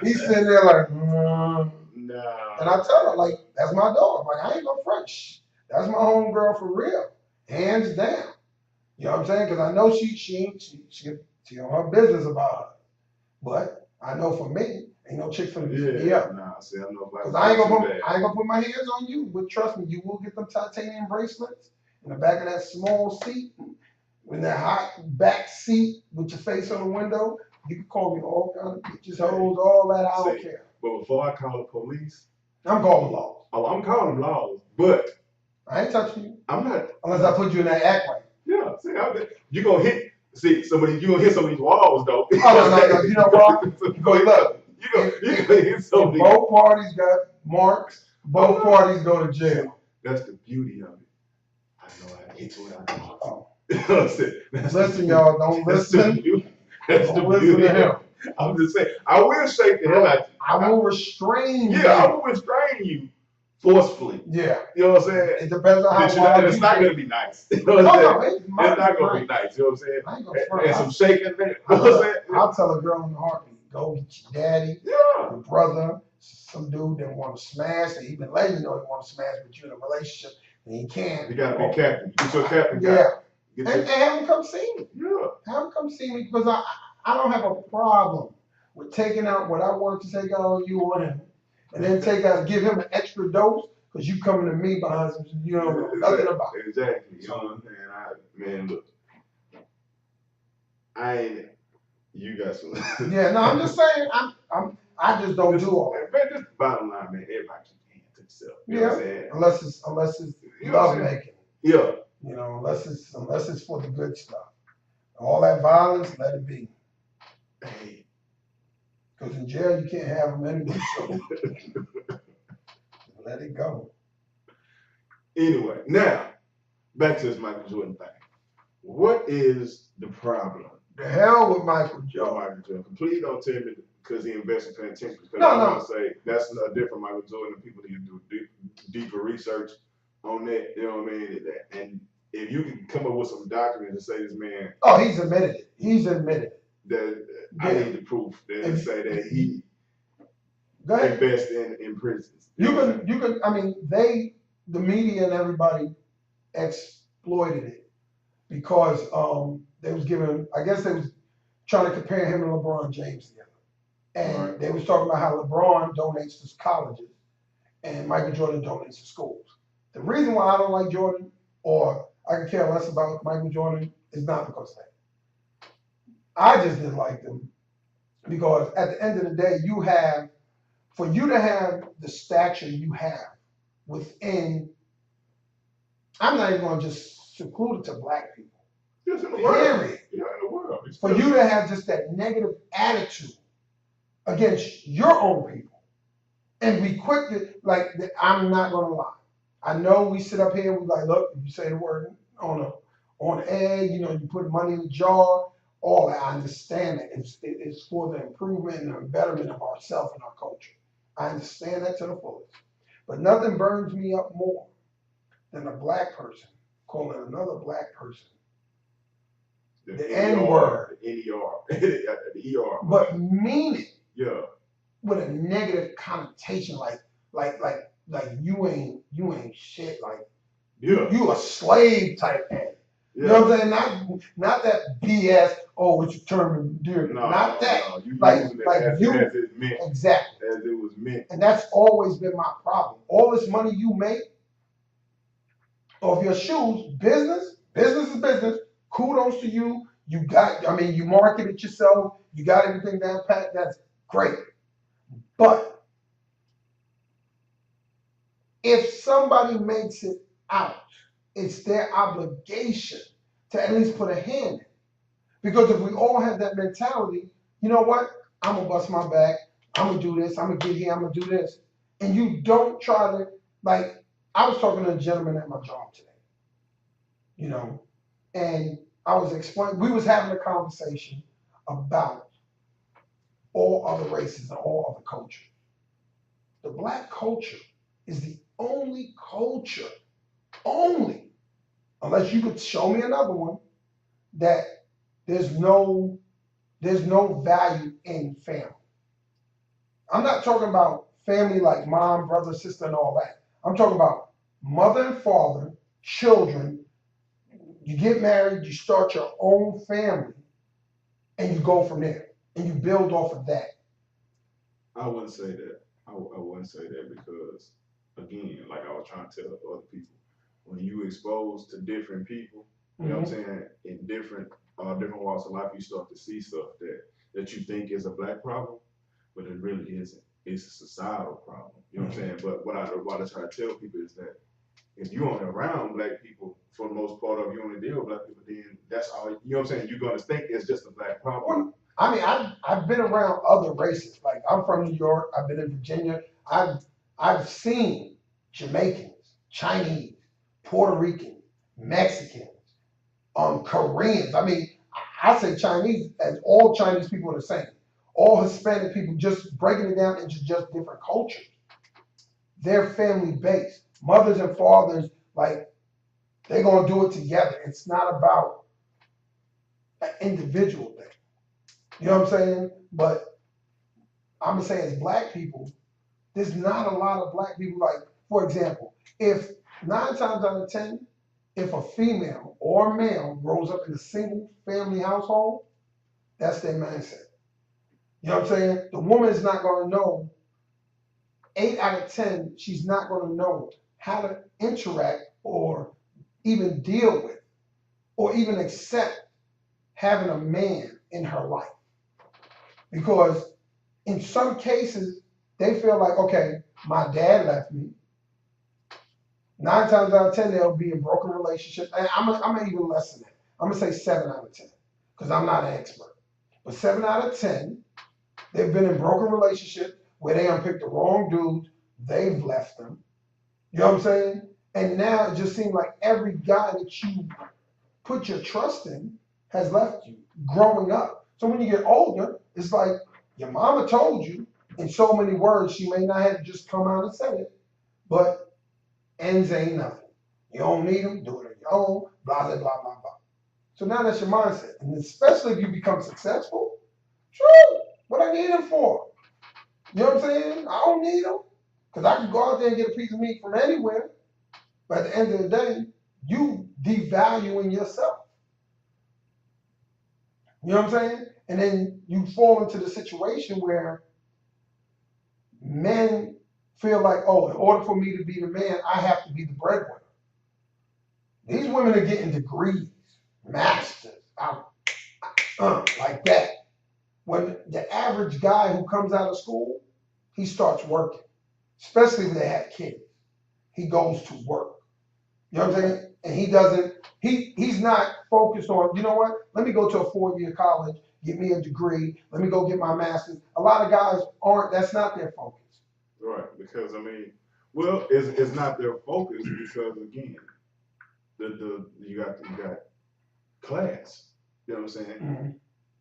He's sitting there like, Nah. and I tell her, like, that's my dog. Like, I ain't gonna front. That's my homegirl for real. Hands down. You know what I'm saying? Because I know she on her business about her. But I know for me, ain't no chick for me up. Nah, see, I know about Because I ain't gonna put my hands on you, but trust me, you will get them titanium bracelets in the back of that small seat, in that hot back seat with your face on the window. You can call me all kind of bitches, hoes, all that. I don't care. But before I call the police, I'm calling laws. Oh, I'm calling laws, but I ain't touching you. I'm not unless I put you in that act right. Yeah, see, you gonna hit. See, you gonna hit some of these walls though. Oh no, you know what? But look, you gonna hit some of these. Both parties got marks. Both parties go to jail. That's the beauty of it. I know I hate what I do. Oh. Listen, y'all, don't listen. That's the beauty of it. I'm just saying, I will shake the hell out of you. I will restrain you. Yeah, I will restrain you forcefully. Yeah. You know what I'm saying? It depends on how wild it's not going to be nice. You know what I'm saying? It's not going to be nice. You know what I'm saying? I ain't gonna front. And some shaking there. You know what I'm saying? I'll tell a girl in the heartbeat, go get your daddy, your brother, some dude that want to smash, that he been letting you know he want to smash with you in a relationship, and he can't. You got to be captain. Get your captain. Yeah. And have him come see me. Yeah. Have him come see me because I don't have a problem with taking out what I wanted to take out on you or him, and then give him an extra dose because you coming to me behind some you don't know nothing about. Exactly. You know what I'm saying? Man, look, you got some. Yeah, no, I'm just saying, I just don't do all that. Man, just bottom line, man, everybody keep hands to themselves. You know what I'm saying? Unless it's love making. Yeah. You know, unless it's for the good stuff. All that violence, let it be. Hey. Because in jail you can't have them anyway, so let it go. Anyway, now back to this Michael Jordan thing. What is the problem? The hell with Michael Jordan. Michael Jordan. Completely don't tell me because he invested paying attention. Because no. I want to say that's a different Michael Jordan. And people need to do deeper research on that. You know what I mean? And if you can come up with some documents to say this man. Oh, he's admitted it. He's admitted it. That I need the proof that say that he invested in prisons. You can. I mean, the media and everybody exploited it because they was giving. I guess they was trying to compare him and LeBron James together, and they was talking about how LeBron donates to colleges and Michael Jordan donates to schools. The reason why I don't like Jordan, or I can care less about Michael Jordan, is not because of that. I just didn't like them because at the end of the day, for you to have the stature you have within, I'm not even going to just seclude it to black people. Yes, in the world. Period. Yeah, in the world. For you to have just that negative attitude against your own people and be quick to, I'm not going to lie. I know we sit up here and we like, look, if you say the word on air, you know, you put money in the jar, all that. I understand that. It's for the improvement and the betterment of ourselves and our culture. I understand that to the fullest. But nothing burns me up more than a black person calling another black person the N-word. The N-E-R. The E-R. But mean it. Yeah. With a negative connotation, like you ain't shit, like you a slave type head. Yeah. You know what I'm saying? Not that BS. Oh, it's your term of endearment. No, not that. No. You like as you it meant. Exactly. As it was meant. And that's always been my problem. All this money you make off your shoes, business is business. Kudos to you. You market it yourself. You got everything down pat. That's great. But if somebody makes it out, it's their obligation to at least put a hand in. Because if we all have that mentality, you know what? I'm going to bust my back. I'm going to do this. I'm going to get here. I'm going to do this. And you don't try to, I was talking to a gentleman at my job today, you know, and I was explaining, we was having a conversation about all other races and all other cultures. The black culture is the only culture, unless you could show me another one, that there's no value in family. I'm not talking about family like mom, brother, sister, and all that. I'm talking about mother and father, children. You get married, you start your own family, and you go from there, and you build off of that. I wouldn't say that. I wouldn't say that because, again, like I was trying to tell other people, when you exposed to different people, you know what I'm saying, in different walks of life, you start to see stuff that you think is a black problem, but it really isn't. It's a societal problem. You know what I'm saying? But what I try to tell people is that if you only around black people for the most part of you only deal with black people, then that's all. You know what I'm saying? You're gonna think it's just a black problem. I mean, I've been around other races. Like I'm from New York. I've been in Virginia. I've seen Jamaicans, Chinese, Puerto Ricans, Mexicans, Koreans. I mean, I say Chinese as all Chinese people are the same. All Hispanic people, just breaking it down into just different cultures. They're family based. Mothers and fathers, like they're gonna do it together. It's not about an individual thing. You know what I'm saying? But I'm gonna say as black people, there's not a lot of black people. Like, for example, if 9 times out of 10, if a female or male grows up in a single family household, that's their mindset. You know what I'm saying? The woman is not gonna know. 8 out of 10, she's not gonna know how to interact or even deal with or even accept having a man in her life. Because in some cases, they feel like, okay, my dad left me. 9 times out of 10, they'll be in broken relationships. And I'm gonna even less than that. I'm gonna say 7 out of 10, because I'm not an expert. But 7 out of 10, they've been in broken relationships where they unpicked the wrong dudes, they've left them. You know what I'm saying? And now it just seems like every guy that you put your trust in has left you growing up. So when you get older, it's like your mama told you in so many words, she may not have just come out and said it, but ends ain't nothing. You don't need them, do it on your own, blah, blah, blah, blah, blah. So now that's your mindset. And especially if you become successful, true, what I need them for? You know what I'm saying? I don't need them because I can go out there and get a piece of meat from anywhere. But at the end of the day, you devaluing yourself. You know what I'm saying? And then you fall into the situation where men feel like, oh, in order for me to be the man, I have to be the breadwinner. These women are getting degrees, masters, like that. When the average guy who comes out of school, he starts working, especially when they have kids. He goes to work. You know what I'm saying? And he's not focused on, you know what? Let me go to a 4-year college, get me a degree. Let me go get my master's. A lot of guys that's not their focus. Right, because I mean, well, it's not their focus because again, you got class. You know what I'm saying? Mm-hmm.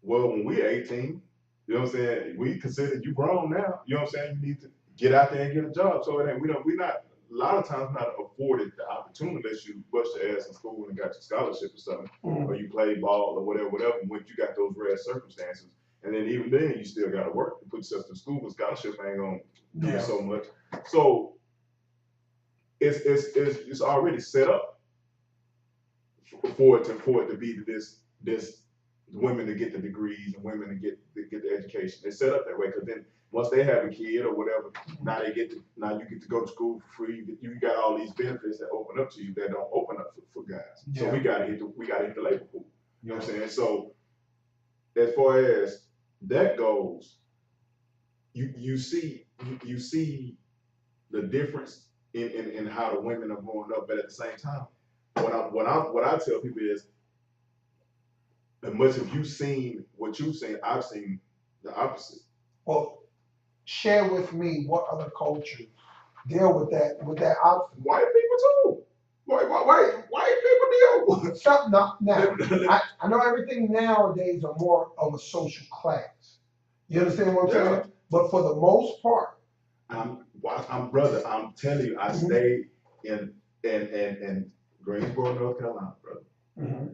Well, when we're 18, you know what I'm saying, we consider you grown now. You know what I'm saying? You need to get out there and get a job. So it ain't we're not a lot of times not afforded the opportunity unless you bust your ass in school and got your scholarship or something, or you played ball or whatever. When you got those rare circumstances, and then even then you still got to work to put yourself to school. But scholarship ain't gonna do so much. So it's already set up for it to be this women to get the degrees and women to get the education. It's set up that way because then once they have a kid or whatever, now you get to go to school for free. You got all these benefits that open up to you that don't open up for guys. Yeah. So we gotta hit the labor pool. You know what I'm saying? So as far as that goes, you see the difference in how the women are growing up, but at the same time, what I tell people is, as much as you've seen what you've seen, I've seen the opposite. Well, share with me what other cultures deal with that opposite. White people too. White people deal. Stop now. I know everything nowadays are more of a social class. You understand what I'm saying? But for the most part, I'm telling you, I stayed in Greensboro, North Carolina, brother. Mm-hmm.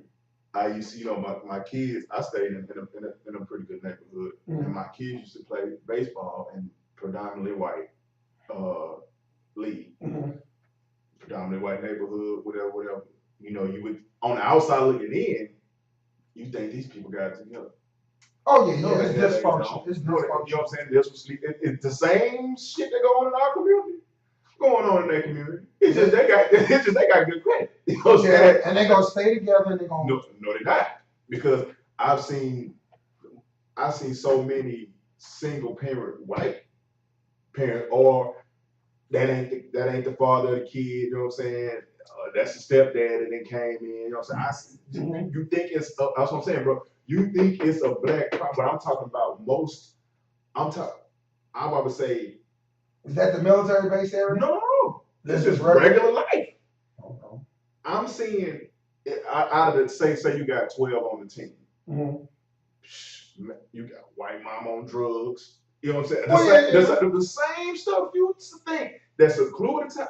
I used to, my kids, I stayed in a pretty good neighborhood, and my kids used to play baseball and predominantly white league, predominantly white neighborhood, whatever. You know, you would on the outside looking in, you think these people got it together. Oh yeah, No, it's the hell they dysfunction. don't. It's You know what dysfunction. I'm saying? This was it's the same shit that go on in our community. Going on in their community. It's just they got good credit. You know what I'm saying? And they're gonna stay together and they're gonna No, they're not. Because I've seen so many single parent white parent, or that ain't the father of the kid, you know what I'm saying? That's the stepdad that then came in, you know what I'm saying? You think it's that's what I'm saying, bro. You think it's a black problem, but I'm talking about I would say, is that the military base area? no, this is regular life. Okay. I'm seeing out of the say you got 12 on the team. You got white mom on drugs. You know what I'm saying? The same stuff you used to think that's included to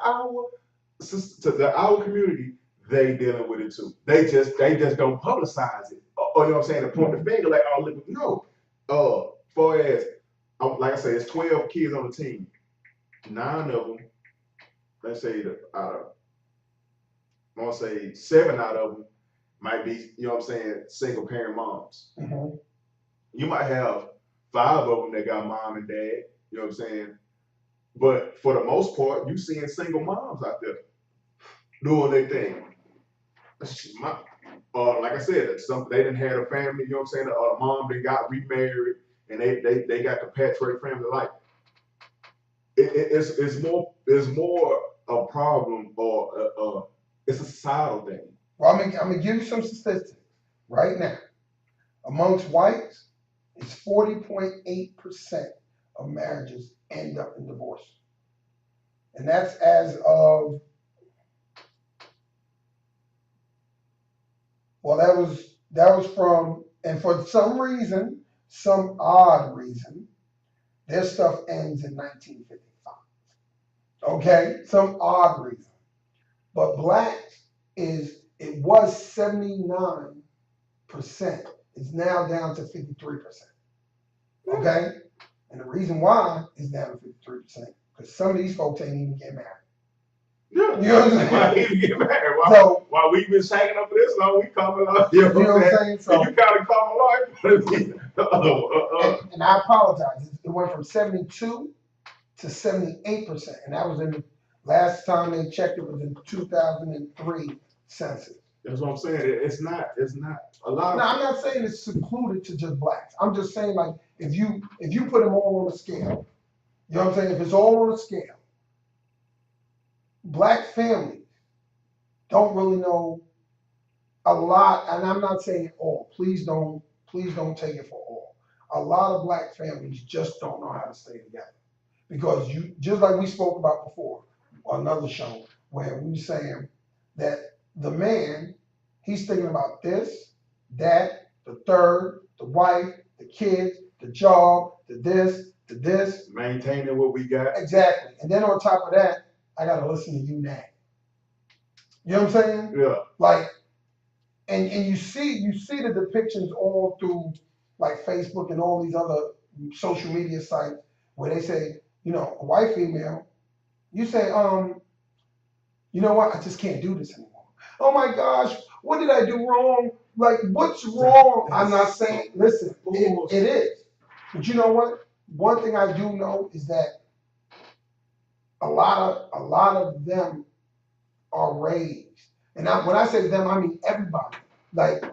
our community. They dealing with it too. They just don't publicize it. Or you know what I'm saying? To point the finger like, oh look, no. Far as like I say, it's 12 kids on the team. 9 of them, let's say I'm gonna say 7 out of them might be, you know what I'm saying, single parent moms. You might have 5 of them that got mom and dad, you know what I'm saying? But for the most part, you seeing single moms out there doing their thing. Like I said, they didn't have a family, you know what I'm saying? Mom, they got remarried and they got the patchwork family life. It's more a problem, or it's a societal thing. Well, I'm gonna give you some statistics right now. Amongst whites, it's 40.8% of marriages end up in divorce, and that's as of that was from, and for some reason, some odd reason, their stuff ends in 1955. Okay, some odd reason, but blacks it was 79%. It's now down to 53%. Okay, and the reason why it's down to 53% because some of these folks ain't even get married. Yeah, you know what I'm saying? Why even get married? While we've been shaking up for this long, we come along. You know what I'm saying? So you gotta come along. And I apologize. It went from 72 to 78%, and that was in the last time they checked. It was in 2003 census. That's what I'm saying. It's not a lot. No, I'm not saying it's secluded to just blacks. I'm just saying, like, if you put them all on a scale, you know what I'm saying? If it's all on a scale, black families don't really know a lot, and I'm not saying all. Please don't take it for all. A lot of black families just don't know how to stay together because just like we spoke about before on another show where we were saying that the man, he's thinking about this, that, the third, the wife, the kids, the job, the this. Maintaining what we got. Exactly. And then on top of that, I got to listen to you now. You know what I'm saying? Yeah. Like, and you see the depictions all through like Facebook and all these other social media sites where they say, you know, a white female, you say, you know what? I just can't do this anymore. Oh my gosh, what did I do wrong? Like, what's wrong? I'm not saying, listen, it is. But you know what? One thing I do know is that a lot of them are raised. And when I say them, I mean everybody. Like,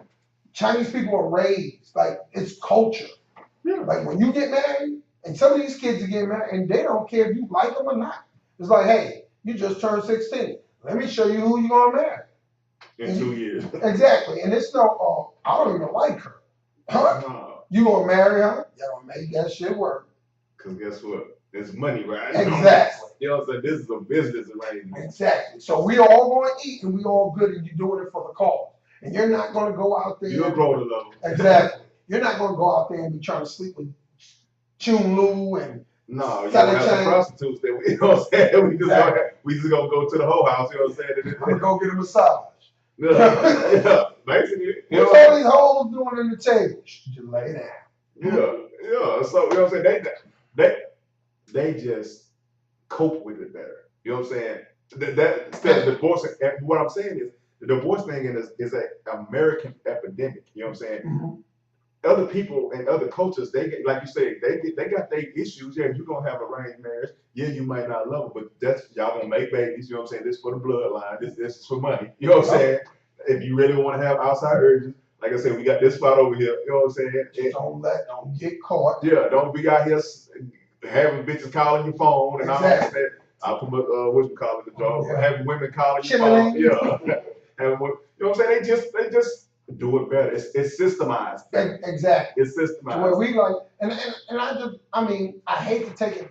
Chinese people are raised. Like, it's culture. Yeah. Like, when you get married, and some of these kids are getting married, and they don't care if you like them or not. It's like, hey, you just turned 16. Let me show you who you're going to marry. In 2 years. Exactly. And it's no, I don't even like her. Huh? No. You going to marry her? You got to make that shit work. Because guess what? There's money, right? Exactly. You know what I'm saying? This is a business arrangement. Exactly. So we all going to eat and we all good and you're doing it for the cause. And you're not going to go out there. You'll grow to love. Exactly. You're not going to go out there and be trying to sleep with Chun Lu and no, you don't have the prostitutes that we, you know what I'm saying? We just gonna go to the whole house, you know what I'm saying? I'm gonna go get a massage. Yeah, basically. What's all these hoes doing in the table? Just lay down. Yeah. So you know what I'm saying? they just cope with it better. You know what I'm saying? That instead of divorcing, what I'm saying is the divorce thing is an American epidemic. You know what I'm saying? Mhm. Other people and other cultures, they get, like you say, they got their issues. Yeah, you're gonna have arranged marriage. Yeah, you might not love them, but that's y'all gonna make babies. You know what I'm saying? This for the bloodline. This is for money. You know what I'm saying? If you really want to have outside urges, like I said, we got this spot over here. You know what I'm saying? Don't get caught. Yeah, don't be out here having bitches calling your phone and all that. I'll put what you call it, the job. Yeah. Having women calling your phone. Yeah. Having, you know what I'm saying? They just do it better. It's systemized. Exactly. It's systemized. To where we like, and I mean, I hate to take it back.